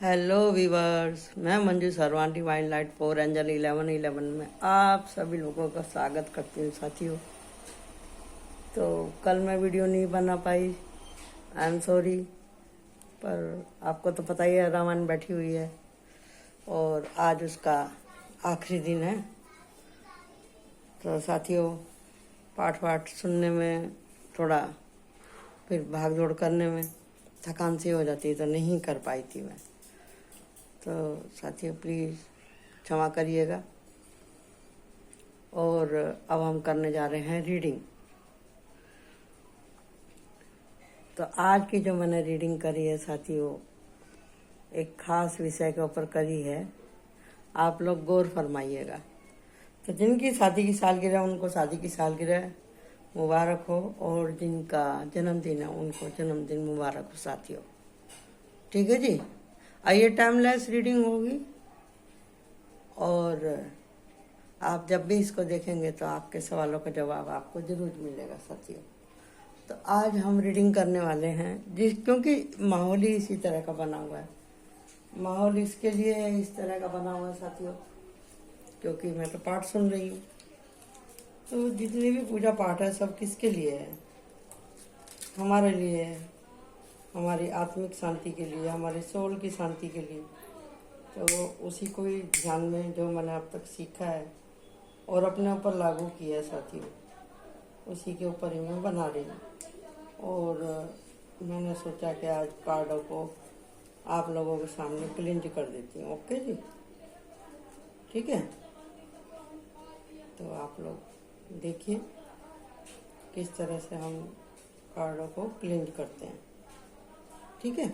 Hello viewers, मैं मंजू सरवानी wild light 4 angel 1111 में आप सभी लोगों का स्वागत करती हूँ साथियों। तो कल मैं वीडियो नहीं बना पाई, आई एम सॉरी। पर आपको तो पता ही है, रामायण बैठी हुई है और आज उसका आखिरी दिन है। तो साथियों, पाठ वाठ सुनने में थोड़ा फिर भाग दौड़ करने में थकान सी हो जाती है, तो नहीं कर पाई थी मैं। तो साथियों प्लीज़ क्षमा करिएगा। और अब हम करने जा रहे हैं रीडिंग। तो आज की जो मैंने रीडिंग करी है साथियों, एक खास विषय के ऊपर करी है। आप लोग गौर फरमाइएगा। तो जिनकी शादी की सालगिरह, उनको शादी की सालगिरह मुबारक हो, और जिनका जन्मदिन है उनको जन्मदिन मुबारक हो साथियों। ठीक है जी। आइए, टाइमलेस रीडिंग होगी और आप जब भी इसको देखेंगे तो आपके सवालों का जवाब आपको जरूर मिलेगा साथियों। तो आज हम रीडिंग करने वाले हैं क्योंकि माहौल ही इसी तरह का बना हुआ है। माहौल इसके लिए इस तरह का बना हुआ है साथियों, क्योंकि मैं तो पाठ सुन रही हूँ। तो जितनी भी पूजा पाठ है सब किसके लिए है? हमारे लिए है, हमारी आत्मिक शांति के लिए, हमारे सोल की शांति के लिए। तो उसी को ही ध्यान में जो मैंने अब तक सीखा है और अपने ऊपर लागू किया है साथियों, उसी के ऊपर ही मैं बना रही हूँ। और मैंने सोचा कि आज कार्डों को आप लोगों के सामने क्लिंज कर देती हूँ। ओके जी, ठीक है। तो आप लोग देखिए किस तरह से हम कार्डों को क्लिंज करते हैं, ठीक है।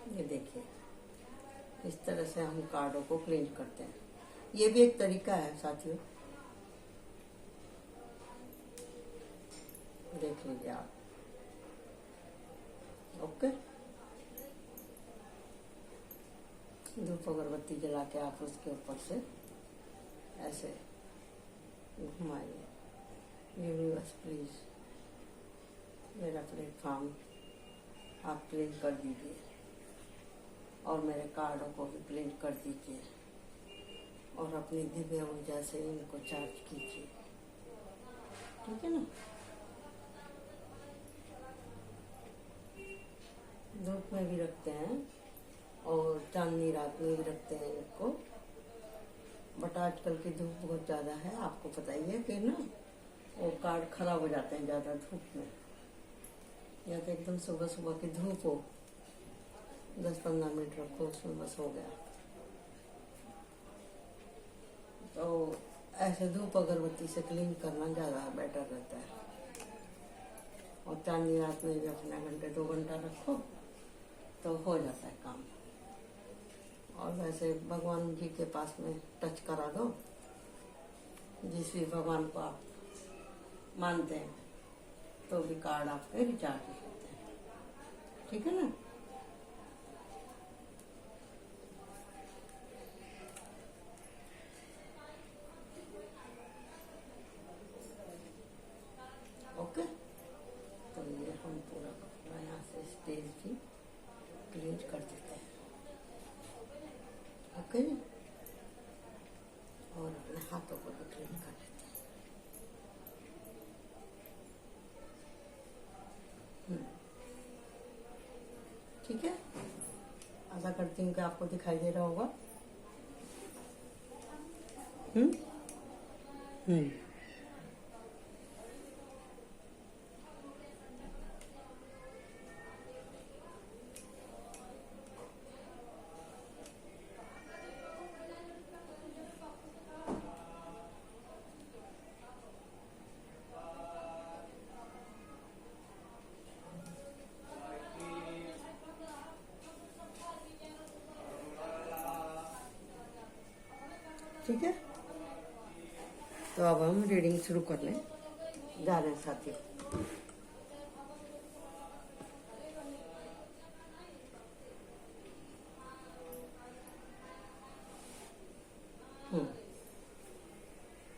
ये देखिए, इस तरह से हम कार्डों को क्लिंज करते हैं। ये भी एक तरीका है साथियों, देख लीजिए आप। ओके, धूप अगरबत्ती जला के आप उसके ऊपर से ऐसे घुमाइए। यूनिवर्स प्लीज मेरा प्लेटफॉर्म आप क्लीन कर दीजिए और मेरे कार्डों को भी क्लीन कर दीजिए और अपनी दिव्य ऊर्जा से इनको चार्ज कीजिए, ठीक है ना। धूप में भी रखते हैं और चांदनी रात में भी रखते हैं इनको। बट आजकल की धूप बहुत ज़्यादा है, आपको पता ही है कि ना, वो कार्ड खराब हो जाते हैं ज़्यादा धूप में। या तो एकदम सुबह सुबह की धूप हो, 10-15 मिनट रखो उसमें, बस हो गया। तो ऐसे धूप अगरबत्ती से क्लीन करना ज़्यादा बेटर रहता है। और चांदनी रात में भी अपना 1-2 घंटा रखो तो हो जाता है काम। और वैसे भगवान जी के पास में टच करा दो, जिस भी भगवान को आप मानते हैं तो भी कार्ड आपके रिचार्ज हो सकते हैं। ठीक है ना। ओके, तो ये हम पूरा यहाँ से स्टेज भी क्लियर कर देते हैं। ओके, और अपने हाथों को भी क्लीन कर लेते हैं। ठीक है, आशा करती हूँ कि आपको दिखाई दे रहा होगा। हम्म हम्म ठीक है, तो अब हम रीडिंग शुरू करने जा रहे हैं साथियों।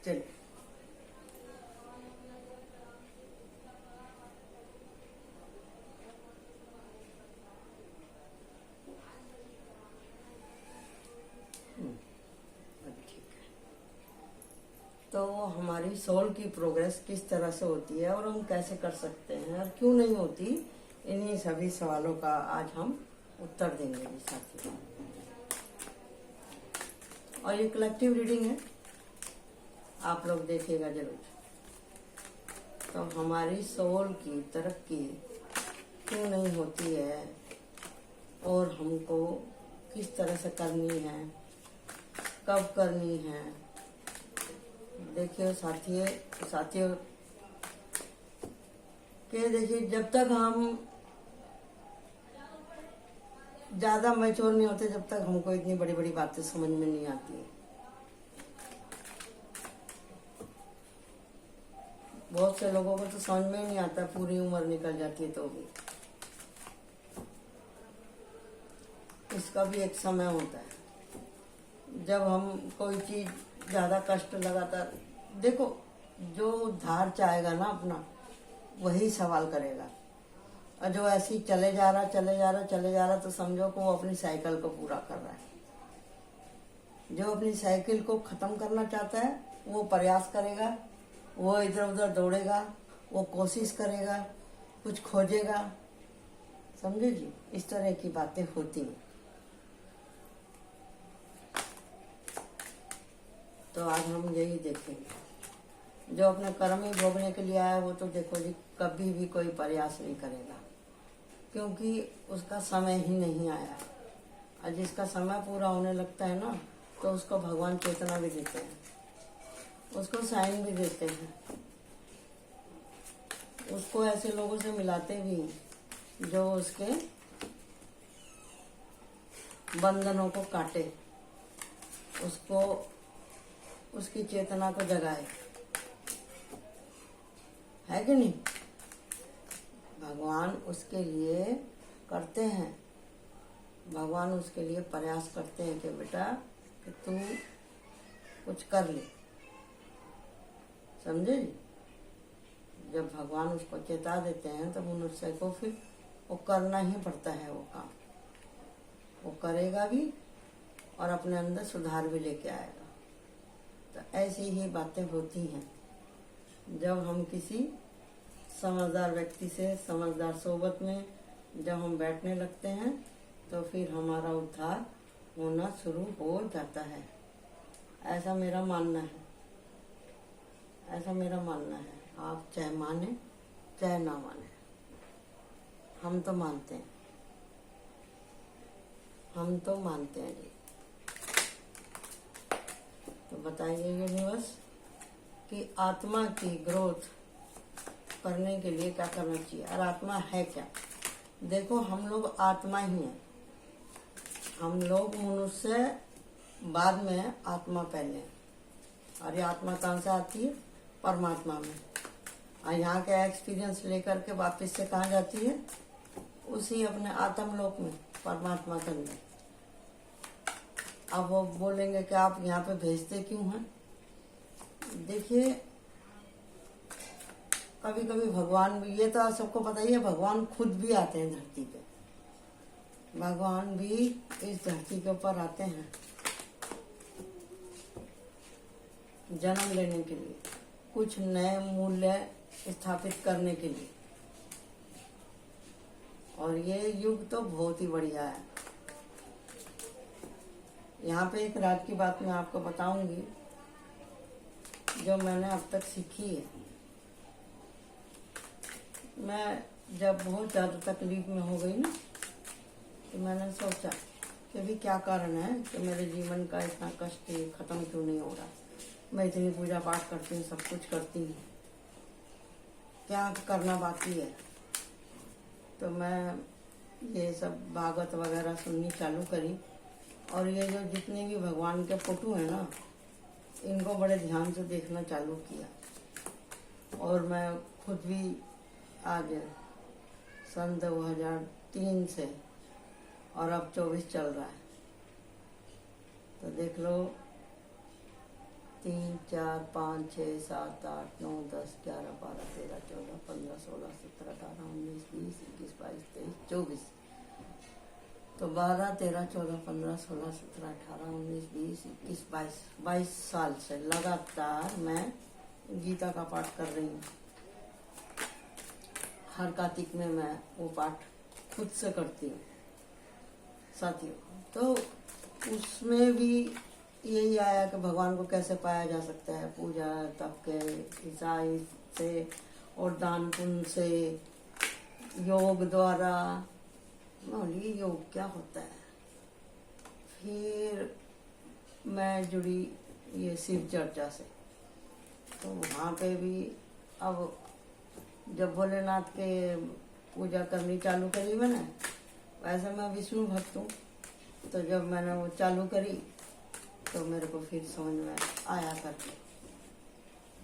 चलिए, तो हमारी सोल की प्रोग्रेस किस तरह से होती है और हम कैसे कर सकते हैं और क्यों नहीं होती, इन्हीं सभी सवालों का आज हम उत्तर देंगे साथियों। और ये कलेक्टिव रीडिंग है, आप लोग देखिएगा जरूर। तो हमारी सोल की तरक्की क्यों नहीं होती है और हमको किस तरह से करनी है, कब करनी है। देखिए साथियों के देखिए, जब तक हम ज्यादा मैच्योर नहीं होते, जब तक हमको इतनी बड़ी बड़ी बातें समझ में नहीं आती है। बहुत से लोगों को तो समझ में ही नहीं आता, पूरी उम्र निकल जाती है तो भी। इसका भी एक समय होता है जब हम कोई चीज ज्यादा कष्ट लगातार, देखो जो धार चाहेगा ना अपना, वही सवाल करेगा। और जो ऐसे ही चले जा रहा तो समझो कि वो अपनी साइकिल को पूरा कर रहा है। जो अपनी साइकिल को खत्म करना चाहता है वो प्रयास करेगा, वो इधर उधर दौड़ेगा, वो कोशिश करेगा, कुछ खोजेगा। समझे जी, इस तरह की बातें होती हैं। तो आज हम यही देखेंगे। जो अपने कर्म ही भोगने के लिए आया वो तो देखो जी कभी भी कोई प्रयास नहीं करेगा, क्योंकि उसका समय ही नहीं आया। और जिसका समय पूरा होने लगता है ना, तो उसको भगवान चेतना भी देते हैं, उसको साइन भी देते हैं, उसको ऐसे लोगों से मिलाते भी हैं जो उसके बंधनों को काटे, उसको उसकी चेतना को जगाए, है कि नहीं। भगवान उसके लिए करते हैं, भगवान उसके लिए प्रयास करते हैं कि बेटा कि तू कुछ कर ले। समझे। जब भगवान उसको चेता देते हैं तो मनुष्य को फिर वो करना ही पड़ता है, वो काम वो करेगा भी और अपने अंदर सुधार भी लेके आएगा। तो ऐसी ही बातें होती हैं जब हम किसी समझदार व्यक्ति से, समझदार सोबत में जब हम बैठने लगते हैं, तो फिर हमारा उद्धार होना शुरू हो जाता है। ऐसा मेरा मानना है, ऐसा मेरा मानना है। आप चाहे माने चाहे ना माने, हम तो मानते हैं, हम तो मानते हैं जी। तो बताइए यूनिवर्स कि आत्मा की ग्रोथ करने के लिए क्या करना चाहिए, और आत्मा है क्या। देखो हम लोग आत्मा ही हैं, हम लोग मनुष्य बाद में है, आत्मा पहले है। और ये आत्मा कहाँ से आती है, परमात्मा में। और यहाँ का एक्सपीरियंस लेकर के वापस से कहाँ जाती है, उसी अपने आत्मलोक में, परमात्मा के अंदर। अब वो बोलेंगे कि आप यहाँ पे भेजते क्यों हैं? देखिए, कभी कभी भगवान भी, ये तो सबको पता ही है, भगवान खुद भी आते हैं धरती पे। भगवान भी इस धरती के ऊपर आते हैं जन्म लेने के लिए, कुछ नए मूल्य स्थापित करने के लिए। और ये युग तो बहुत ही बढ़िया है। यहाँ पे एक राज की बात मैं आपको बताऊंगी जो मैंने अब तक सीखी है। मैं जब बहुत ज़्यादा तकलीफ में हो गई ना, तो मैंने सोचा कि अभी क्या कारण है कि मेरे जीवन का इतना कष्ट खत्म क्यों नहीं हो रहा। मैं इतनी पूजा पाठ करती हूँ, सब कुछ करती हूँ, क्या करना बाकी है। तो मैं ये सब भागवत वगैरह सुननी चालू करी, और ये जो जितने भी भगवान के फोटो हैं ना, इनको बड़े ध्यान से देखना चालू किया। और मैं खुद भी आज सन 2003 से, और अब 24 चल रहा है, तो देख लो 3, 4, 5, 6, 7, 8, 9, 10, 11, 12, 13, 14, 15, 16, 17, 18, 19, 20, 21, 22, 23, 24। तो 12, 13, 14, 15, 16, 17, 18, 19, 20, 21, 22 साल से लगातार मैं गीता का पाठ कर रही हूँ। हर कार्तिक में मैं वो पाठ खुद से करती हूँ साथियों। तो उसमें भी यही आया कि भगवान को कैसे पाया जा सकता है, पूजा तप के, ईसाई से और दान पुण्य से, योग द्वारा। बोली योग क्या होता है। फिर मैं जुड़ी ये शिव चर्चा से, तो वहाँ पे भी अब जब भोलेनाथ के पूजा करनी चालू करी मैंने, वैसे मैं विष्णु भक्त हूँ, तो जब मैंने वो चालू करी तो मेरे को फिर समझ में आया करके।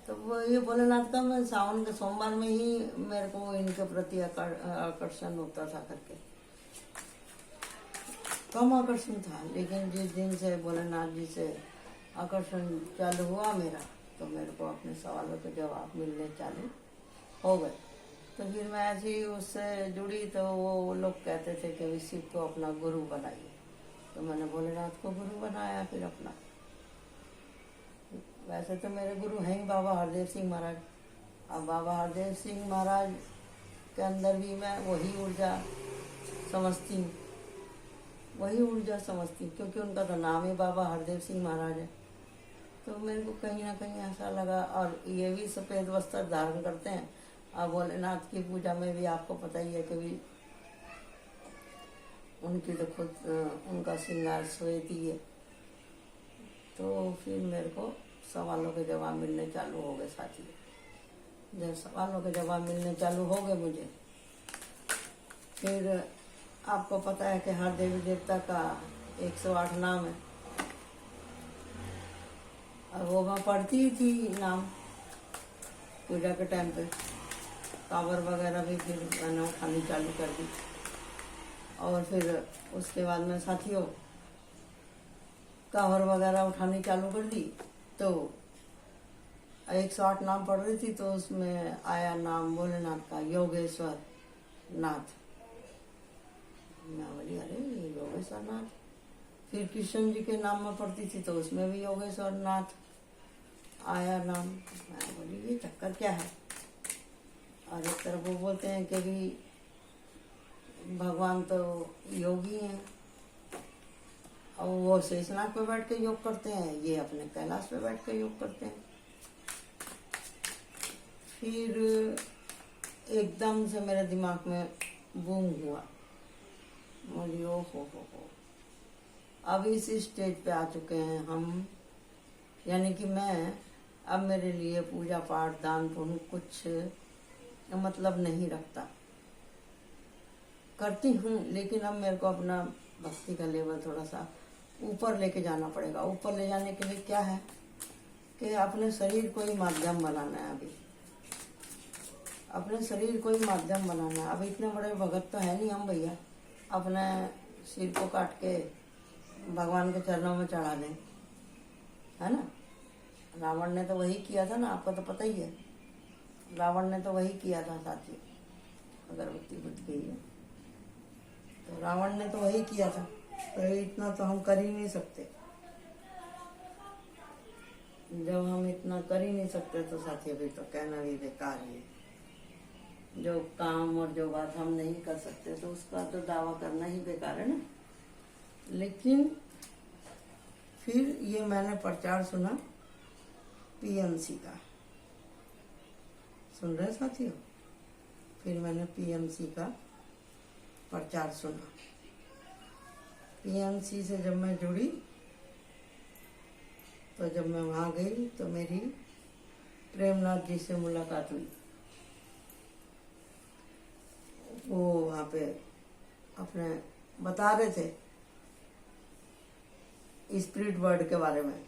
तो वो ये भोलेनाथ का मैं सावन के सोमवार में ही मेरे को इनके प्रति आकर्षण होता था करके। कम आकर्षण था, लेकिन जिस दिन से भोलेनाथ जी से आकर्षण चालू हुआ मेरा, तो मेरे को अपने सवालों के जवाब मिलने चालू हो गए। तो फिर मैं ऐसे ही उससे जुड़ी, तो वो लोग कहते थे कि शिव को अपना गुरु बनाइए, तो मैंने भोलेनाथ को गुरु बनाया फिर अपना। वैसे तो मेरे गुरु हैं ही बाबा हरदेव सिंह महाराज। अब बाबा हरदेव सिंह महाराज के अंदर भी मैं वही ऊर्जा समझती हूँ, क्योंकि उनका तो नाम ही बाबा हरदेव सिंह महाराज है। तो मेरे को कहीं ना कहीं ऐसा लगा। और ये भी सफ़ेद वस्त्र धारण करते हैं। अब भोलेनाथ की पूजा में भी आपको पता ही है कि भी उनकी तो खुद उनका श्रृंगार श्वेत ही है। तो फिर मेरे को सवालों के जवाब मिलने चालू हो गए साथी। जब सवालों के जवाब मिलने चालू हो गए मुझे, फिर आपको पता है कि हर देवी देवता का 108 नाम है, और वो मैं पढ़ती ही थी नाम पूजा के टाइम पे। कांवर वगैरह भी फिर मैंने उठानी चालू कर दी। और फिर उसके बाद में साथियों कांवर वगैरह उठानी चालू कर दी, तो 108 नाम पढ़ रही थी, तो उसमें आया नाम भोलेनाथ का, योगेश्वर नाथ। मैं बोली अरे ये योगेश्वर नाथ। फिर कृष्ण जी के नाम में पढ़ती थी, तो उसमें भी योगेश्वर नाथ आया नाम। मैं बोली ये चक्कर क्या है। और एक तरफ वो बोलते हैं कि भी भगवान तो योगी हैं, और वो शेषनाग पे बैठ के योग करते हैं, ये अपने कैलाश पे बैठ के योग करते हैं। फिर एकदम से मेरे दिमाग में बूम हुआ, बोली ओ हो, अब इस स्टेज पे आ चुके हैं हम, यानी कि मैं अब मेरे लिए पूजा पाठ दान पुण्य कुछ मतलब नहीं रखता। करती हूँ, लेकिन अब मेरे को अपना भक्ति का लेवल थोड़ा सा ऊपर लेके जाना पड़ेगा। ऊपर ले जाने के लिए क्या है कि अपने शरीर को ही माध्यम बनाना है अभी। अपने शरीर को ही माध्यम बनाना है। अब इतने बड़े भगत तो है नहीं हम भैया, अपने सिर को काट के भगवान के चरणों में चढ़ा दें, है ना। रावण ने तो वही किया था ना, आपको तो पता ही है। रावण ने तो वही किया था साथी। अगरबत्ती बुझ गई है, तो रावण ने तो वही किया था, तो इतना तो हम कर ही नहीं सकते। जब हम इतना कर ही नहीं सकते तो साथी अभी तो कहना भी बेकार है। जो काम और जो बात हम नहीं कर सकते तो उसका तो दावा करना ही बेकार है ना। लेकिन फिर ये मैंने प्रचार सुना पीएमसी का, सुन रहे साथियों। फिर मैंने पीएमसी का प्रचार सुना। पीएमसी से जब मैं जुड़ी तो जब मैं वहाँ गई तो मेरी प्रेमनाथ जी से मुलाकात हुई। वो वहाँ पे अपने बता रहे थे स्पिरिट वर्ड के बारे में।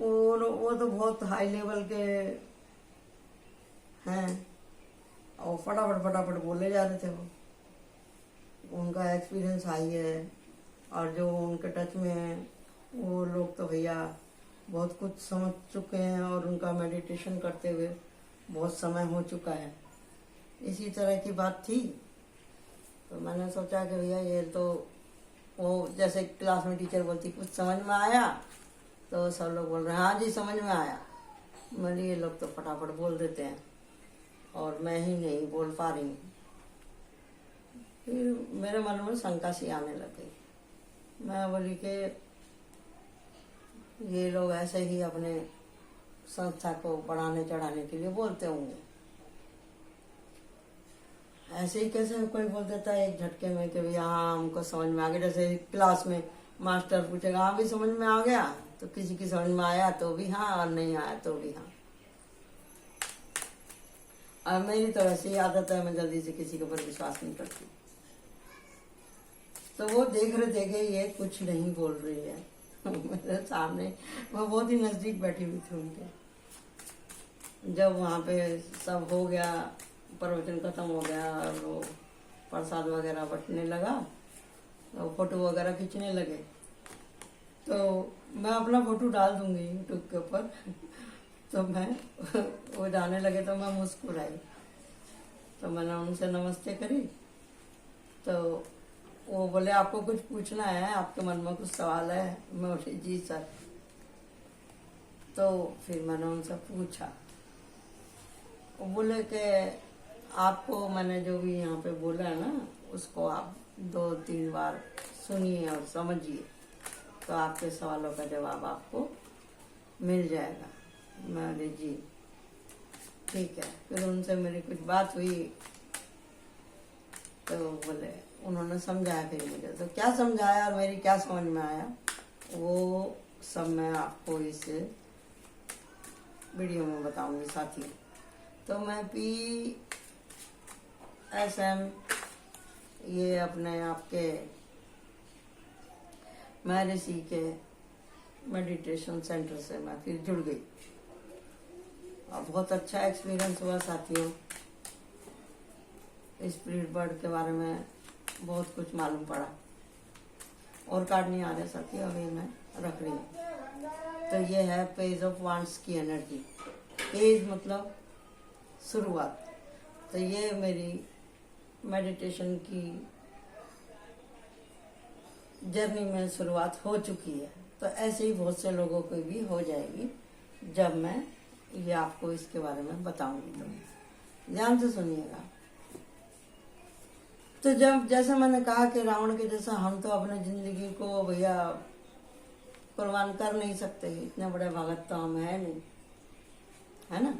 और वो तो बहुत हाई लेवल के हैं और फटाफट बोले जा रहे थे। वो उनका एक्सपीरियंस हाई है और जो उनके टच में है वो लोग तो भैया बहुत कुछ समझ चुके हैं और उनका मेडिटेशन करते हुए बहुत समय हो चुका है। इसी तरह की बात थी। तो मैंने सोचा कि भैया ये तो वो जैसे क्लास में टीचर बोलती कुछ समझ में आया, तो सब लोग बोल रहे हैं हाँ जी समझ में आया। मैंने ये लोग तो फटाफट बोल देते हैं और मैं ही नहीं बोल पा रही हूँ। फिर मेरे मन में शंका सी आने लग गई। मैं बोली कि ये लोग ऐसे ही अपने संस्था को बढ़ाने चढ़ाने के लिए बोलते होंगे। ऐसे ही कैसे कोई बोल देता है एक झटके में कि भैया हाँ हमको समझ में आ गया। जैसे क्लास में मास्टर पूछेगा हाँ भी समझ में आ गया, तो किसी की समझ में आया तो भी हाँ और नहीं आया तो भी हाँ। और मेरी तो ऐसी आदत है, मैं जल्दी से किसी के ऊपर विश्वास नहीं करती। तो वो देख रहे थे कि ये कुछ नहीं बोल रही है मेरे सामने। मैं बहुत ही नजदीक बैठी हुई थी उनके। जब वहाँ पे सब हो गया, प्रवचन खत्म हो गया और वो प्रसाद वगैरह बंटने लगा, तो फोटो वगैरह खींचने लगे। तो मैं अपना फोटो डाल दूंगी यूट्यूब के ऊपर तो मैं वो जाने लगे तो मैं मुस्कुराई। तो मैंने उनसे नमस्ते करी। तो वो बोले आपको कुछ पूछना है, आपके मन में कुछ सवाल है? मैं बोली जी सर। तो फिर मैंने उनसे पूछा। वो बोले कि आपको मैंने जो भी यहाँ पे बोला है ना उसको आप 2-3 बार सुनिए और समझिए, तो आपके सवालों का जवाब आपको मिल जाएगा। मैं बोली जी ठीक है। फिर उनसे मेरी कुछ बात हुई तो बोले उन्होंने समझाया फिर मुझे। तो क्या समझाया और मेरी क्या समझ में आया वो सब मैं आपको इस वीडियो में बताऊंगी साथियों। तो मैं PSM ये अपने आपके महर्षि के मेडिटेशन सेंटर से मैं फिर जुड़ गई और बहुत अच्छा एक्सपीरियंस हुआ साथियों। स्पिरिट बर्ड के बारे में बहुत कुछ मालूम पड़ा। और कार्ड नहीं आ रहे साथियों, अभी मैं रख रही हूँ। तो ये है पेज ऑफ वांड्स की एनर्जी। पेज मतलब शुरुआत। तो ये मेरी मेडिटेशन की जर्नी में शुरुआत हो चुकी है। तो ऐसे ही बहुत से लोगों को भी हो जाएगी जब मैं ये आपको इसके बारे में बताऊंगी। तो ध्यान से सुनिएगा। तो जब जैसे मैंने कहा कि रावण के जैसा हम तो अपने जिंदगी को भैया कुर्बान कर नहीं सकते, इतने बड़े भगत तो हम है नहीं, है ना।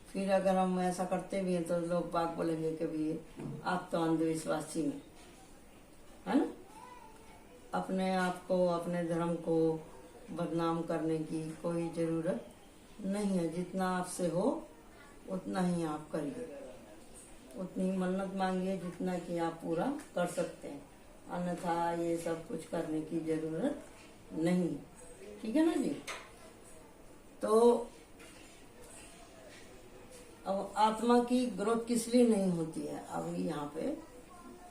फिर अगर हम ऐसा करते भी हैं तो लोग बात बोलेंगे कि भी आप तो अंधविश्वासी हैं, है ना। अपने आप को अपने धर्म को बदनाम करने की कोई जरूरत नहीं है। जितना आपसे हो उतना ही आप करिए, उतनी मन्नत मांगिए जितना कि आप पूरा कर सकते हैं, अन्यथा ये सब कुछ करने की जरूरत नहीं। ठीक है ना जी। तो अब आत्मा की ग्रोथ किस लिए नहीं होती है, अब यहाँ पे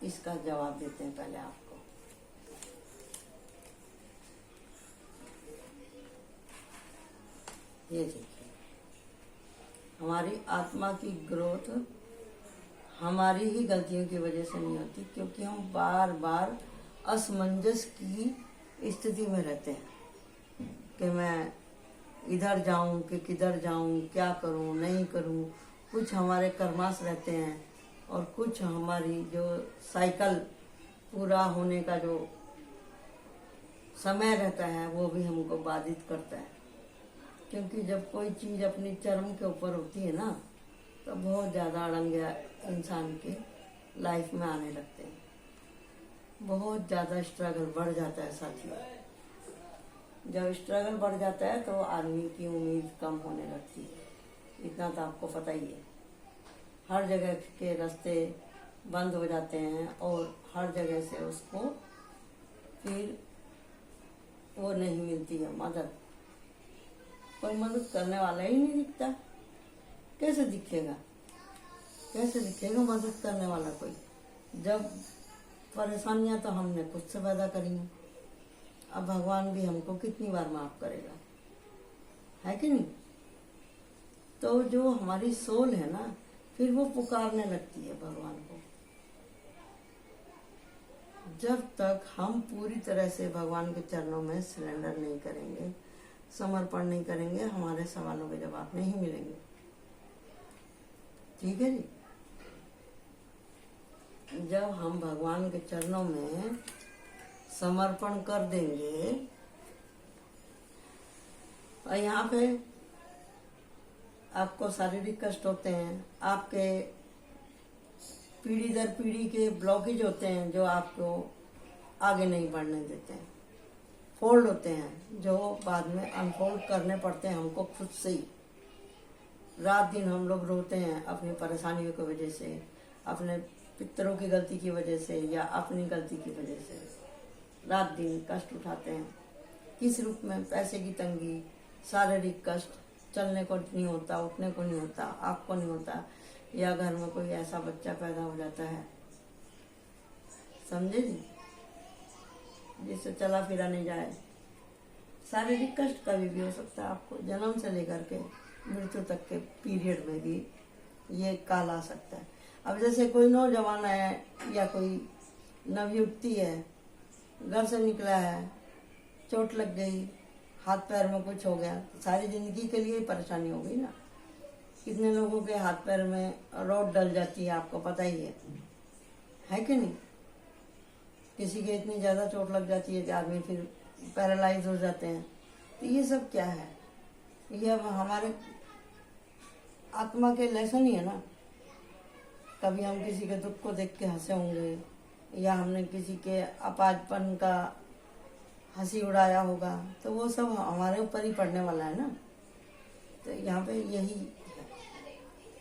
इसका जवाब देते हैं पहले आपको। ये देखिए, हमारी आत्मा की ग्रोथ हमारी ही गलतियों की वजह से नहीं होती, क्योंकि हम बार बार असमंजस की स्थिति में रहते हैं कि मैं इधर जाऊं कि किधर जाऊं, क्या करूं नहीं करूं। कुछ हमारे कर्मास रहते हैं और कुछ हमारी जो साइकिल पूरा होने का जो समय रहता है वो भी हमको बाधित करता है। क्योंकि जब कोई चीज़ अपनी चरम के ऊपर होती है ना, तो बहुत ज़्यादा अड़ंगे इंसान के लाइफ में आने लगते हैं, बहुत ज़्यादा स्ट्रगल बढ़ जाता है साथियों। जब स्ट्रगल बढ़ जाता है तो आदमी की उम्मीद कम होने लगती है, इतना तो आपको पता ही है। हर जगह के रास्ते बंद हो जाते हैं और हर जगह से उसको फिर वो नहीं मिलती है मदद, कोई मदद करने वाला ही नहीं दिखता। कैसे दिखेगा, कैसे दिखेगा मदद करने वाला कोई, जब परेशानियां तो हमने खुद से पैदा करी हैं। अब भगवान भी हमको कितनी बार माफ करेगा, है कि नहीं। तो जो हमारी सोल है ना, फिर वो पुकारने लगती है भगवान को। जब तक हम पूरी तरह से भगवान के चरणों में सरेंडर नहीं करेंगे, समर्पण नहीं करेंगे, हमारे सवालों के जवाब नहीं मिलेंगे। ठीक है जी। जब हम भगवान के चरणों में समर्पण कर देंगे, और यहाँ पे आपको शारीरिक कष्ट होते हैं, आपके पीढ़ी दर पीढ़ी के ब्लॉकेज होते हैं जो आपको आगे नहीं बढ़ने देते हैं, फोल्ड होते हैं जो बाद में अनफोल्ड करने पड़ते हैं हमको खुद से ही। रात दिन हम लोग रोते हैं अपनी परेशानियों की वजह से, अपने पितरों की गलती की वजह से या अपनी गलती की वजह से रात दिन कष्ट उठाते हैं। किस रूप में? पैसे की तंगी, शारीरिक कष्ट, चलने को नहीं होता, उठने को नहीं होता, आपको नहीं होता, या घर में कोई ऐसा बच्चा पैदा हो जाता है, समझे जी, जिससे चला फिरा नहीं जाए। शारीरिक कष्ट कभी भी हो सकता है आपको, जन्म से लेकर के मृत्यु तक के पीरियड में भी ये काल आ सकता है। अब जैसे कोई नौजवान है या कोई नवयुवती है, घर से निकला है, चोट लग गई, हाथ पैर में कुछ हो गया, तो सारी जिंदगी के लिए परेशानी हो गई ना। कितने लोगों के हाथ पैर में रॉड डल जाती है, आपको पता ही है कि नहीं। किसी के इतनी ज़्यादा चोट लग जाती है कि आदमी फिर पैरालाइज हो जाते हैं। तो ये सब क्या है? ये अब हमारे आत्मा के लेसन ही है ना। कभी हम किसी के दुख को देख के हंसे होंगे, या हमने किसी के अपाजपन का हंसी उड़ाया होगा, तो वो सब हमारे ऊपर ही पड़ने वाला है ना। तो यहाँ पे यही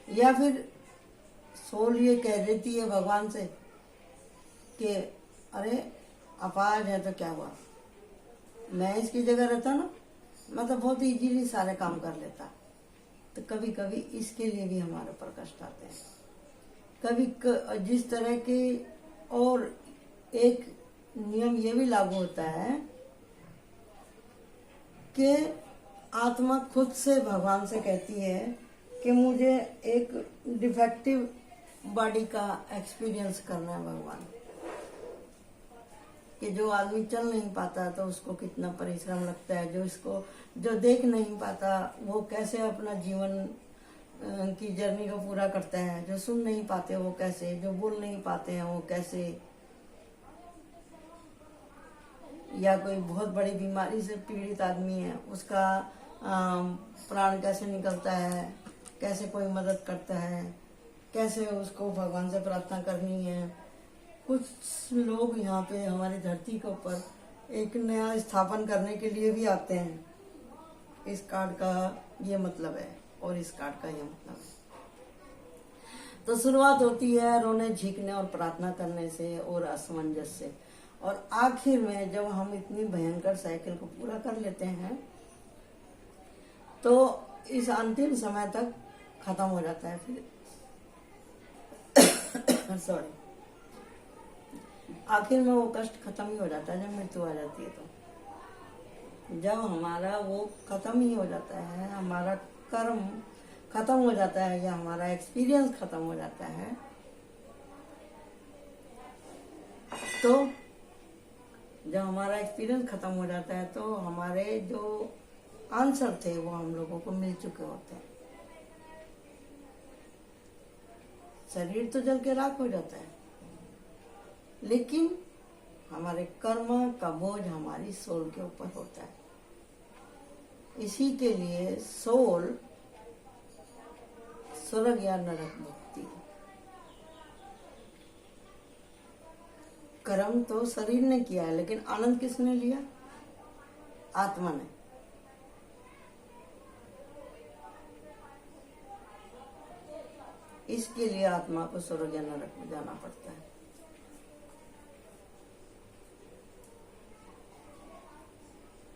है। या फिर सोल ये कह देती है भगवान से कि अरे अपाज है तो क्या हुआ, मैं इसकी जगह रहता ना, मैं तो बहुत इजीली सारे काम कर लेता। तो कभी कभी इसके लिए भी हमारे ऊपर कष्ट आते हैं। कभी जिस तरह के, और एक नियम ये भी लागू होता है कि आत्मा खुद से भगवान से कहती है कि मुझे एक डिफेक्टिव बॉडी का एक्सपीरियंस करना है भगवान। कि जो आदमी चल नहीं पाता तो उसको कितना परिश्रम लगता है, जो देख नहीं पाता वो कैसे अपना जीवन की जर्नी को पूरा करता है, जो सुन नहीं पाते वो कैसे, जो बोल नहीं पाते हैं वो कैसे, या कोई बहुत बड़ी बीमारी से पीड़ित आदमी है उसका प्राण कैसे निकलता है, कैसे कोई मदद करता है, कैसे उसको भगवान से प्रार्थना करनी है। कुछ लोग यहाँ पे हमारी धरती के ऊपर एक नया स्थापन करने के लिए भी आते हैं। इस कार्ड का ये मतलब है और इस कार्ड का ये मतलब है। तो शुरुआत होती है रोने, झीकने और प्रार्थना करने से और असमंजस से, और आखिर में जब हम इतनी भयंकर साइकिल को पूरा कर लेते हैं तो इस अंतिम समय तक खत्म हो जाता है फिर सॉरी, आखिर में वो कष्ट खत्म ही हो जाता है जब मृत्यु आ जाती है। तो जब हमारा वो खत्म ही हो जाता है, हमारा कर्म खत्म हो जाता है या हमारा एक्सपीरियंस खत्म हो जाता है, तो जब हमारा एक्सपीरियंस खत्म हो जाता है तो हमारे जो आंसर थे वो हम लोगों को मिल चुके होते हैं। शरीर तो जल के राख हो जाता है, लेकिन हमारे कर्म का बोझ हमारी सोल के ऊपर होता है। इसी के लिए सोल स्वर्ग या नरक मुक्ति, कर्म तो शरीर ने किया है, लेकिन आनंद किसने लिया? आत्मा ने। इसके लिए आत्मा को स्वर्ग या नरक में जाना पड़ता है।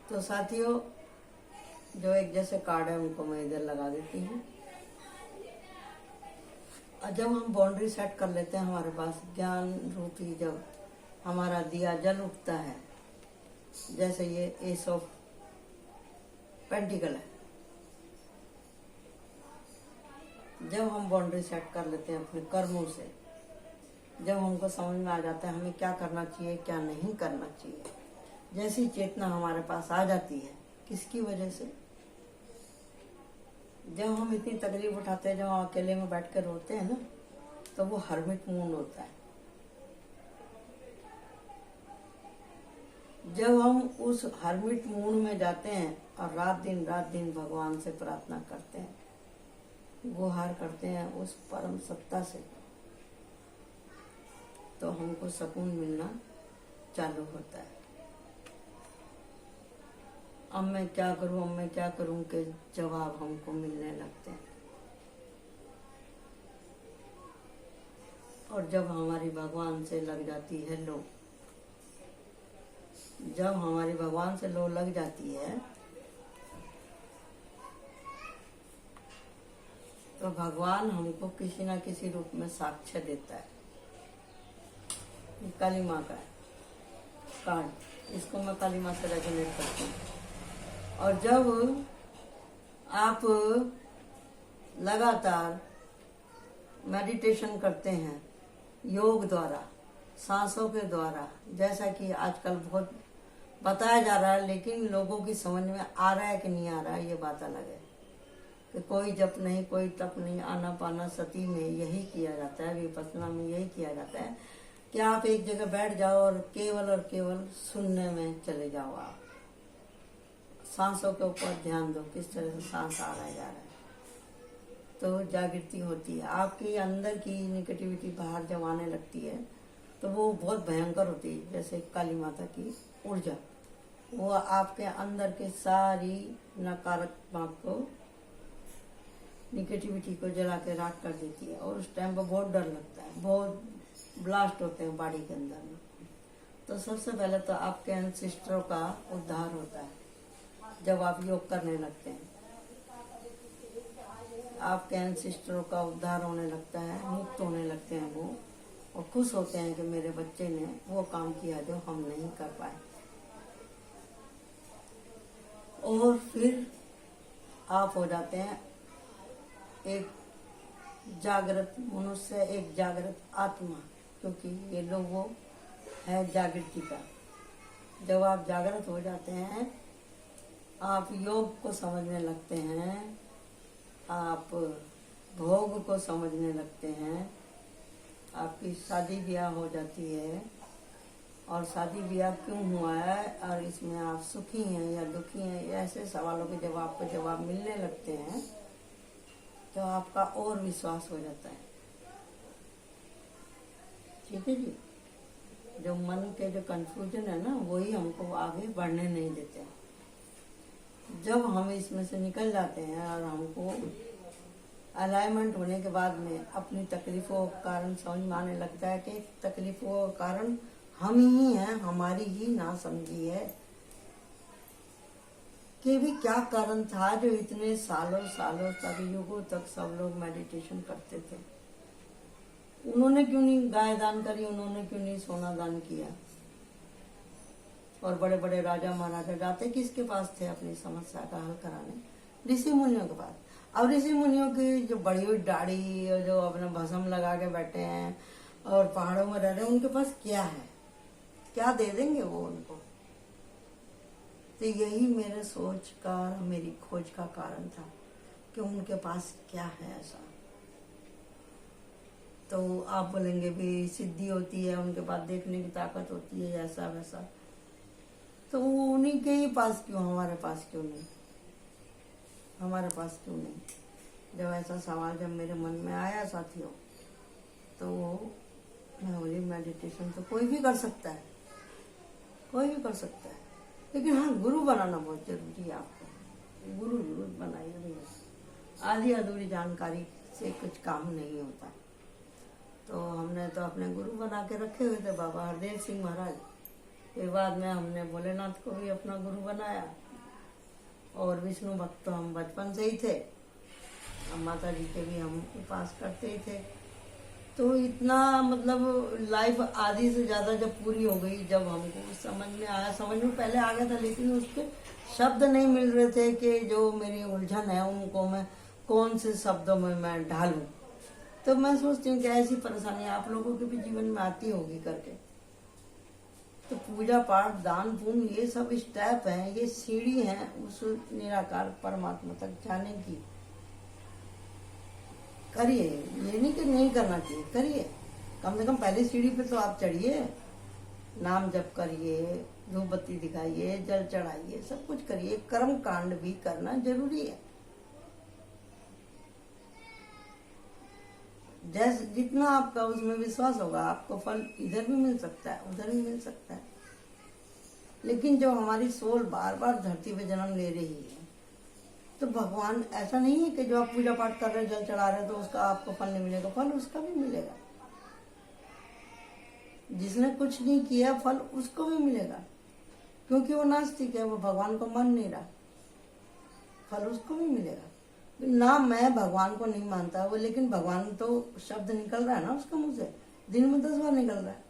तो साथियों, जो एक जैसे कार्ड है उनको मैं इधर लगा देती हूँ। जब हम बाउंड्री सेट कर लेते हैं, हमारे पास ज्ञान रूपी जब हमारा दिया जल उठता है, जैसे ये एस ऑफ पेंटिकल है, जब हम बाउंड्री सेट कर लेते हैं अपने कर्मों से, जब हमको समझ में आ जाता है हमें क्या करना चाहिए क्या नहीं करना चाहिए, जैसी चेतना हमारे पास आ जाती है, किसकी वजह से? जब हम इतनी तकलीफ उठाते हैं, जब हम अकेले में बैठ कर रोते हैं ना, तो वो हर्मिट मून होता है। जब हम उस हर्मिट मून में जाते हैं और रात दिन भगवान से प्रार्थना करते हैं, गुहार करते हैं उस परम सत्ता से, तो हमको सुकून मिलना चालू होता है। अब मैं क्या करूं के जवाब हमको मिलने लगते हैं। और जब हमारी भगवान से लग जाती है लो, जब हमारी भगवान से लो लग जाती है, तो भगवान हमको किसी ना किसी रूप में साक्ष्य देता है। काली माँ का कार्ड, इसको मैं काली माँ से रेजोनेट करती हूँ। और जब आप लगातार मेडिटेशन करते हैं योग द्वारा, सांसों के द्वारा, जैसा कि आजकल बहुत बताया जा रहा है, लेकिन लोगों की समझ में आ रहा है कि नहीं आ रहा है, ये बात अलग है। कि कोई जप नहीं, कोई तप नहीं, आनापाना सती में यही किया जाता है, विपश्यना में यही किया जाता है कि आप एक जगह बैठ जाओ और केवल सुनने में चले जाओ। आप सांसों के ऊपर ध्यान दो, किस तरह से सांस आ रहा है जा रहा है, तो जागृति होती है। आपकी अंदर की निगेटिविटी बाहर जब आने लगती है तो वो बहुत भयंकर होती है। जैसे काली माता की ऊर्जा, वो आपके अंदर के सारी नकारात्मक को, निगेटिविटी को जला के राख कर देती है। और उस टाइम पर बहुत डर लगता है, बहुत ब्लास्ट होते हैं बॉडी के अंदर में। तो सबसे पहले तो आपके एंसेस्टरों का उद्धार होता है जब आप योग करने लगते हैं। आपके एंसेस्टरों का उद्धार होने लगता है, मुक्त होने लगते हैं वो, और खुश होते हैं कि मेरे बच्चे ने वो काम किया जो हम नहीं कर पाए। और फिर आप हो जाते हैं एक जागृत मनुष्य, एक जागृत आत्मा, क्योंकि ये लोग वो है जागृति का। जब आप जागृत हो जाते हैं, आप योग को समझने लगते हैं, आप भोग को समझने लगते हैं, आपकी शादी ब्याह हो जाती है। और शादी ब्याह क्यों हुआ है और इसमें आप सुखी हैं या दुखी हैं, ऐसे सवालों के जब आपको जवाब मिलने लगते हैं तो आपका और विश्वास हो जाता है। ठीक है जी। जो मन के जो कंफ्यूजन है ना, वही हमको आगे बढ़ने नहीं देते हैं। जब हम इसमें से निकल जाते हैं और हमको अलाइनमेंट होने के बाद में अपनी तकलीफों का कारण समझ में आने लगता है कि तकलीफों का कारण हम ही हैं, हमारी ही नासमझी है। कि भी क्या कारण था जो इतने सालों सालों तक, युगों तक सब लोग मेडिटेशन करते थे। उन्होंने क्यों नहीं गाय दान करी, उन्होंने क्यों नहीं सोना दान किया। और बड़े बड़े राजा महाराजा जाते किसके पास थे अपनी समस्या का हल कराने? ऋषि मुनियों के पास। अब ऋषि मुनियों की जो बड़ी हुई दाढ़ी और जो अपना भस्म लगा के बैठे हैं और पहाड़ों में रह रहे हैं, उनके पास क्या है? क्या दे देंगे वो उनको? तो यही मेरे सोच का, मेरी खोज का कारण था कि उनके पास क्या है ऐसा। तो आप बोलेंगे भी सिद्धि होती है, उनके पास देखने की ताकत होती है, ऐसा वैसा। तो वो उन्हीं के ही पास क्यों, हमारे पास क्यों नहीं? हमारे पास क्यों नहीं? जब ऐसा सवाल जब मेरे मन में आया साथियों, तो मैं बोली मेडिटेशन तो कोई भी कर सकता है, कोई भी कर सकता है, लेकिन हाँ गुरु बनाना बहुत जरूरी है। आपको गुरु जरूर बनाइए भैया। आधी अधूरी जानकारी से कुछ काम नहीं होता। तो हमने तो अपने गुरु बना के रखे हुए थे बाबा हरदेव सिंह महाराज। फिर बाद में हमने भोलेनाथ को भी अपना गुरु बनाया। और विष्णु भक्त तो हम बचपन से ही थे, अब माता जी के भी हम उपास करते ही थे। तो इतना मतलब लाइफ आधी से ज्यादा जब पूरी हो गई, जब हमको समझ में आया, समझ में पहले आ गया था, लेकिन उसके शब्द नहीं मिल रहे थे कि जो मेरी उलझन है उनको मैं कौन से शब्दों में मैं ढालूं। तो मैं सोचती हूँ कि ऐसी परेशानी आप लोगों के भी जीवन में आती होगी करके। तो पूजा पाठ दान पुण्य ये सब स्टेप हैं, ये सीढ़ी हैं उस निराकार परमात्मा तक जाने की। करिए, ये नहीं कि नहीं करना चाहिए, करिए। कम से कम पहली सीढ़ी पे तो आप चढ़िए, नाम जप करिए, धूप बत्ती दिखाइए, जल चढ़ाइए, सब कुछ करिए। कर्म कांड भी करना जरूरी है। जैसे जितना आपका उसमें विश्वास होगा, आपको फल इधर भी मिल सकता है, उधर भी मिल सकता है। लेकिन जब हमारी सोल बार बार धरती पे जन्म ले रही है, तो भगवान ऐसा नहीं है कि जो आप पूजा पाठ कर रहे हैं, जल चढ़ा रहे हैं, तो उसका आपको फल नहीं मिलेगा। फल उसका भी मिलेगा। जिसने कुछ नहीं किया फल उसको भी मिलेगा, क्योंकि वो नास्तिक है, वो भगवान को मान नहीं रहा। फल उसको भी मिलेगा ना। मैं भगवान को नहीं मानता वो, लेकिन भगवान तो शब्द निकल रहा है ना उसके मुंह से, दिन में 10 बार निकल रहा है।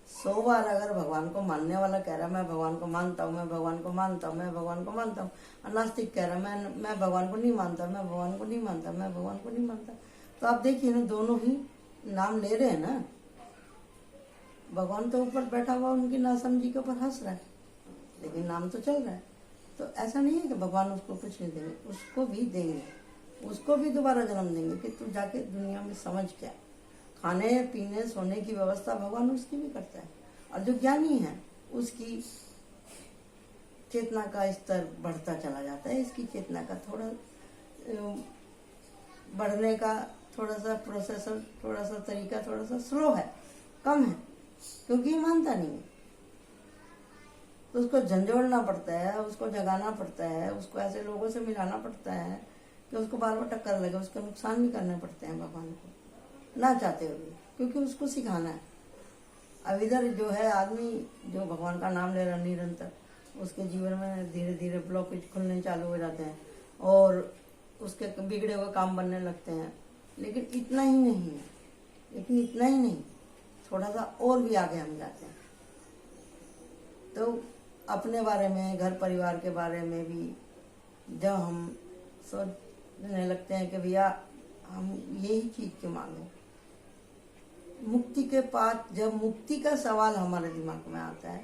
100 बार अगर भगवान को मानने वाला कह रहा है मैं भगवान को मानता हूँ, मैं भगवान को मानता हूँ, मैं भगवान को मानता हूँ, और नास्तिक कह रहा है मैं भगवान को नहीं मानता, मैं भगवान को नहीं मानता, मैं भगवान को नहीं मानता, तो आप देखिए ना, दोनों ही नाम ले रहे हैं ना। भगवान तो ऊपर बैठा हुआ उनकी नासमझी के ऊपर हंस रहा है, लेकिन नाम तो चल रहा है। तो ऐसा नहीं है कि भगवान उसको कुछ नहीं देंगे, उसको भी देंगे, उसको भी दोबारा जन्म देंगे कि तू जाके दुनिया में समझ क्या। खाने पीने सोने की व्यवस्था भगवान उसकी भी करता है। और जो ज्ञानी है उसकी चेतना का स्तर बढ़ता चला जाता है। इसकी चेतना का थोड़ा बढ़ने का थोड़ा सा प्रोसेसर, थोड़ा सा तरीका थोड़ा सा स्लो है, कम है, क्योंकि ये मानता नहीं है। तो उसको झंझोड़ना पड़ता है, उसको जगाना पड़ता है, उसको ऐसे लोगों से मिलाना पड़ता है कि उसको बार बार टक्कर लगे, उसको नुकसान भी करने पड़ते हैं भगवान को, ना चाहते हुए, क्योंकि उसको सिखाना है। अब इधर जो है आदमी जो भगवान का नाम ले रहा निरंतर, उसके जीवन में धीरे धीरे ब्लॉकेज खुलने चालू हो जाते हैं और उसके बिगड़े हुए काम बनने लगते हैं। लेकिन इतना ही नहीं, थोड़ा सा और भी आगे हम जाते हैं। तो अपने बारे में, घर परिवार के बारे में भी जब हम सोचने लगते हैं कि भैया हम यही चीज क्यों मांगे, मुक्ति के पास जब मुक्ति का सवाल हमारे दिमाग में आता है,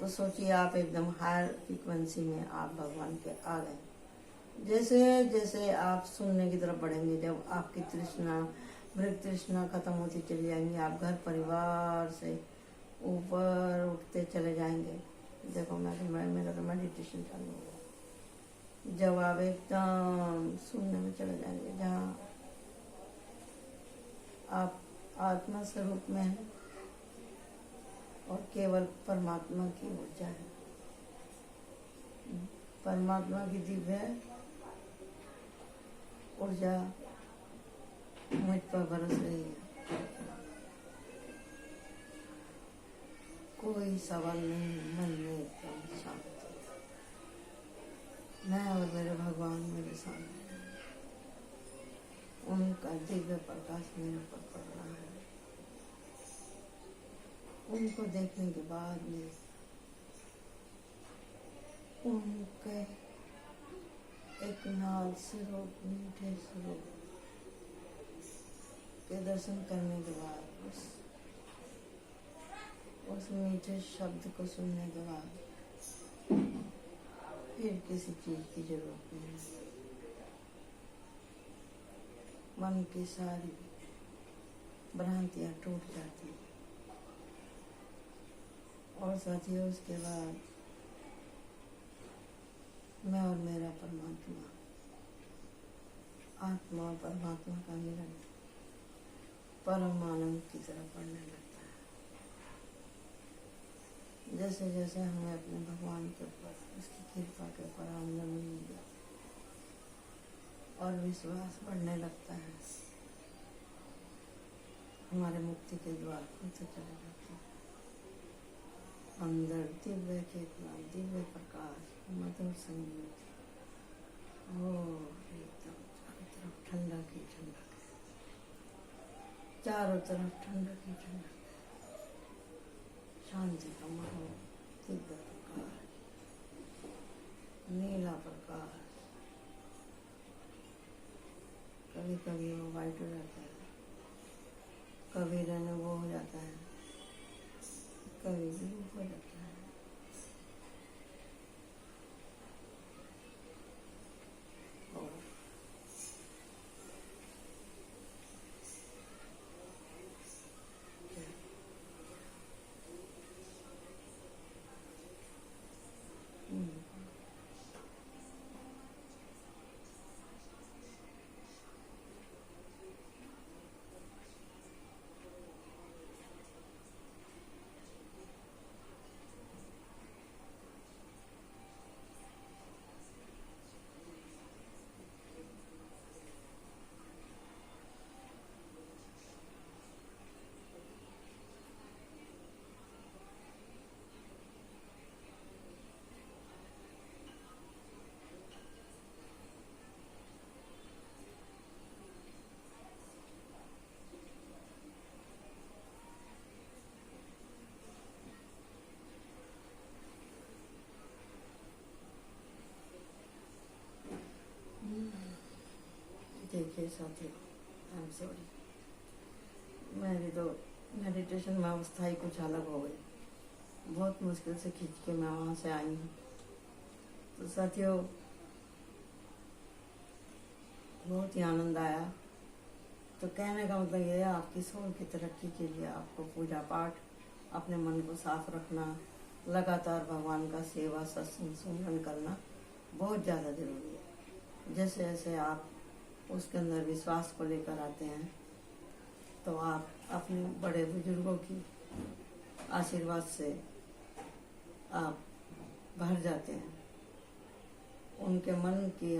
तो सोचिए आप एकदम हायर फ्रीक्वेंसी में आप भगवान के आ गए। जैसे जैसे आप सुनने की तरफ बढ़ेंगे, जब आपकी तृष्णा, मृग तृष्णा खत्म होती चली जाएंगी, आप घर परिवार से ऊपर उठते चले जाएंगे। देखो मेरा तो मेडिटेशन चालू होगा। जब आप एकदम शून्य में चले जाएंगे, जहाँ आप आत्मा स्वरूप में है और केवल परमात्मा की ऊर्जा है, परमात्मा की दिव्य ऊर्जा मुझ पर बरस रही है। कोई सवाल नहीं, मन में एकदम शांति। मैं और मेरे भगवान मेरे सामने हैं। उनका दिव्य प्रकाश मेरे ऊपर पड़ रहा है। उनको देखने के बाद में उनके एक नाल स्वरूप, मीठे स्वरूप के दर्शन करने के बाद उस मीठे शब्द को सुनने के बाद फिर किसी चीज की जरूरत नहीं। मन की सारी भ्रांतियां टूट जाती हैं। और साथियों, उसके बाद मैं और मेरा परमात्मा, आत्मा और परमात्मा का मिलन परम आनंद की तरफ बढ़ने लगता है। जैसे जैसे हमें अपने भगवान के ऊपर, उसकी कृपा के ऊपर आनंद मिलेगा और विश्वास बढ़ने लगता है, हमारे मुक्ति के द्वार खुलते चले जाते हैं। अंदर दिव्य चेतना, दिव्य प्रकाश, मधुर संगीत, एकदम चारों तरफ ठंडक ही ठंडक है, चारों तरफ ठंडक ही ठंडक है, शांति का माहौल, दिव्य प्रकाश, नीला प्रकाश। कभी कभी वो वाइट हो जाता है, कभी रेनबो हो जाता है, कभी ब्लू हो जाता है। और देखिए साथियों, आई एम सॉरी, मेरी तो मेडिटेशन में अवस्था ही कुछ अलग हो गई। बहुत मुश्किल से खींच के मैं वहाँ से आई हूँ। तो साथियों, बहुत ही आनंद आया। तो कहने का मतलब ये है, आपकी सोल की तरक्की के लिए आपको पूजा पाठ, अपने मन को साफ रखना, लगातार भगवान का सेवा सत्संग सुमरन करना बहुत ज़्यादा जरूरी है। जैसे जैसे आप उसके अंदर विश्वास को लेकर आते हैं, तो आप अपने बड़े बुजुर्गों की आशीर्वाद से आप भर जाते हैं। उनके मन की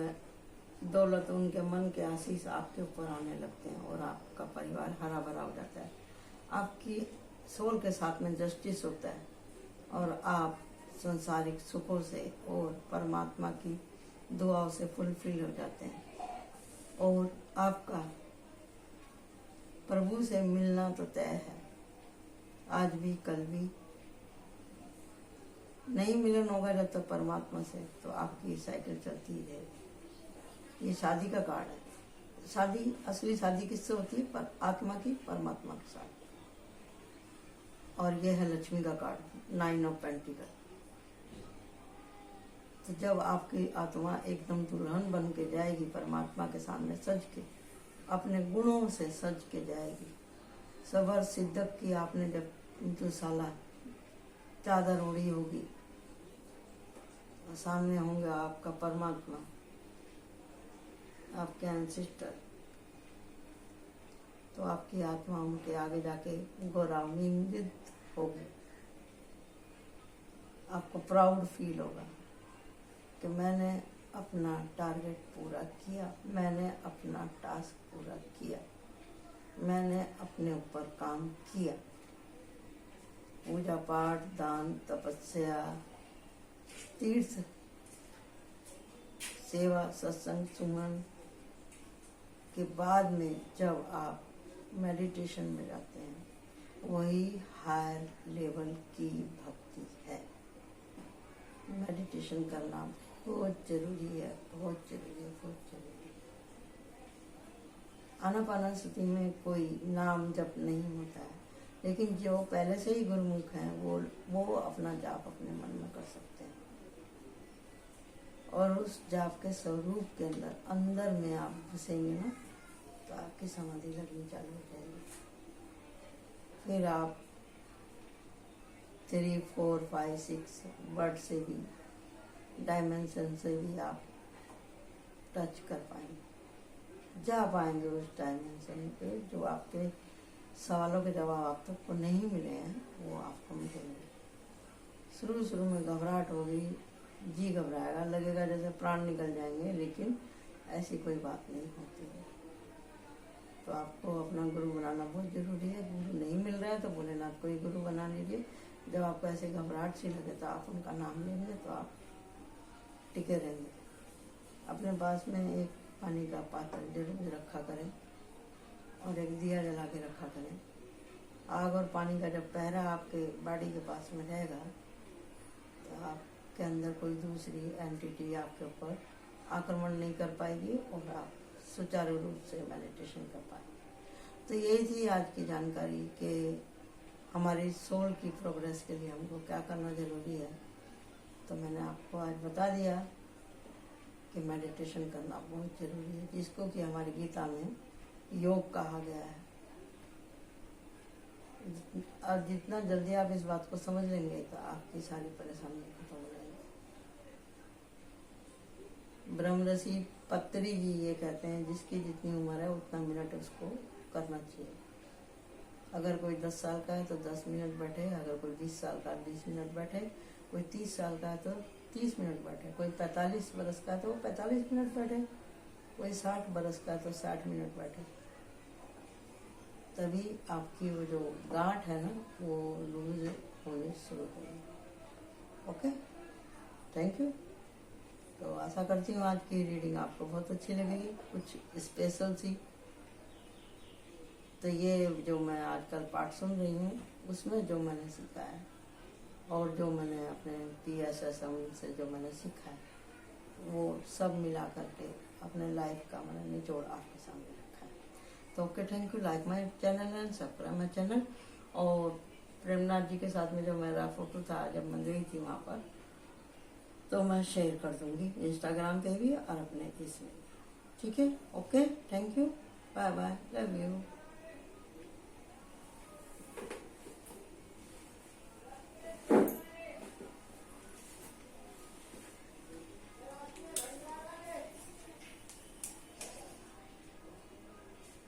दौलत, उनके मन के आशीष आपके ऊपर आने लगते हैं और आपका परिवार हरा भरा हो जाता है। आपकी सोल के साथ में जस्टिस होता है और आप संसारिक सुखों से और परमात्मा की दुआओं से फुलफिल हो जाते हैं। और आपका प्रभु से मिलना तो तय है, आज भी कल भी। नहीं मिलन होगा जब तक परमात्मा से, तो आपकी साइकिल चलती ही रहेगी। ये शादी का कार्ड है। शादी, असली शादी किससे होती है? पर आत्मा की, परमात्मा के साथ। और ये है लक्ष्मी का कार्ड, 9 ऑफ पेंटिकल। तो जब आपकी आत्मा एकदम दुल्हन बन के जाएगी परमात्मा के सामने सज के, अपने गुणों से सज के जाएगी। सबर सिद्धक की आपने जब दुसाला चादर ओढ़ी होगी, सामने होंगे आपका परमात्मा, आपके एंसेस्टर, तो आपकी आत्मा उनके आगे जाके गौरवान्वित होगी। आपको प्राउड फील होगा कि मैंने अपना टारगेट पूरा किया, मैंने अपना टास्क पूरा किया, मैंने अपने ऊपर काम किया। पूजा पाठ, दान, तपस्या, तीर्थ, सेवा सत्संग सुमन के बाद में जब आप मेडिटेशन में जाते हैं वही हायर लेवल की भक्ति है। मेडिटेशन करना बहुत जरूरी है, बहुत जरूरी है, बहुत जरूरी है। आनापानसति में कोई नाम जप नहीं होता है, लेकिन जो पहले से ही गुरुमुख हैं वो अपना जाप अपने मन में कर सकते हैं और उस जाप के स्वरूप के अंदर में आप घुसेंगे ना तो आपकी समाधि लगनी चालू हो जाएगी। फिर आप 3, 4, 5, 6 वर्ड से भी, डायमेंशन से भी आप टच कर पाएंगे, जा पाएंगे उस डायमेंशन पे। जो आपके सवालों के जवाब आप तक को नहीं मिले हैं वो आपको मिलेंगे। शुरू में घबराहट होगी, जी घबराएगा, लगेगा जैसे प्राण निकल जाएंगे, लेकिन ऐसी कोई बात नहीं होती है। तो आपको अपना गुरु बनाना बहुत जरूरी है। गुरु नहीं मिल रहा है तो भोलेनाथ को ही गुरु बना लीजिए। जब आपको ऐसे घबराहट सी लगे तो आप उनका नाम लेंगे तो आप टिके रहेंगे। अपने पास में एक पानी का पात्र जरूर रखा करें और एक दिया जला के रखा करें। आग और पानी का जब पहरा आपके बॉडी के पास में रहेगा तो आपके अंदर कोई दूसरी एंटिटी आपके ऊपर आक्रमण नहीं कर पाएगी और आप सुचारू रूप से मेडिटेशन कर पाएंगे। तो यही थी आज की जानकारी कि हमारी सोल की प्रोग्रेस के लिए हमको क्या करना जरूरी है। तो मैंने आपको आज बता दिया कि मेडिटेशन करना बहुत जरूरी है, जिसको कि हमारी गीता में योग कहा गया है। और जितना जल्दी आप इस बात को समझ लेंगे तो आपकी सारी परेशानी खत्म हो जाएगी। ब्रह्मऋषि पत्री जी ये कहते हैं जिसकी जितनी उम्र है उतना मिनट उसको करना चाहिए। अगर कोई 10 साल का है तो 10 मिनट बैठे, अगर कोई 20 साल का 20 मिनट बैठे, कोई 30 साल का है तो 30 मिनट बैठे, कोई 45 बरस का है तो 45 मिनट बैठे, कोई 60 बरस का है तो 60 मिनट बैठे। तभी आपकी वो जो गांठ है ना वो लूज होनी शुरू होगी। Okay, thank you. तो आशा करती हूँ आज की रीडिंग आपको बहुत अच्छी लगेगी, कुछ स्पेशल सी। तो ये जो मैं आजकल पाठ सुन रही हूँ उसमें जो मैंने सीखा है और जो मैंने अपने PSSM से जो मैंने सीखा है वो सब मिला करके अपने लाइफ का मैंने निचोड़ आपके सामने रखा है। तो okay, thank you. Like my channel and subscribe my channel. और प्रेमनाथ जी के साथ में जो मेरा फोटो था जब मैं गई थी वहाँ पर, तो मैं शेयर कर दूंगी इंस्टाग्राम पे भी और अपने इसमें। ठीक है, okay, thank you, bye bye, love you.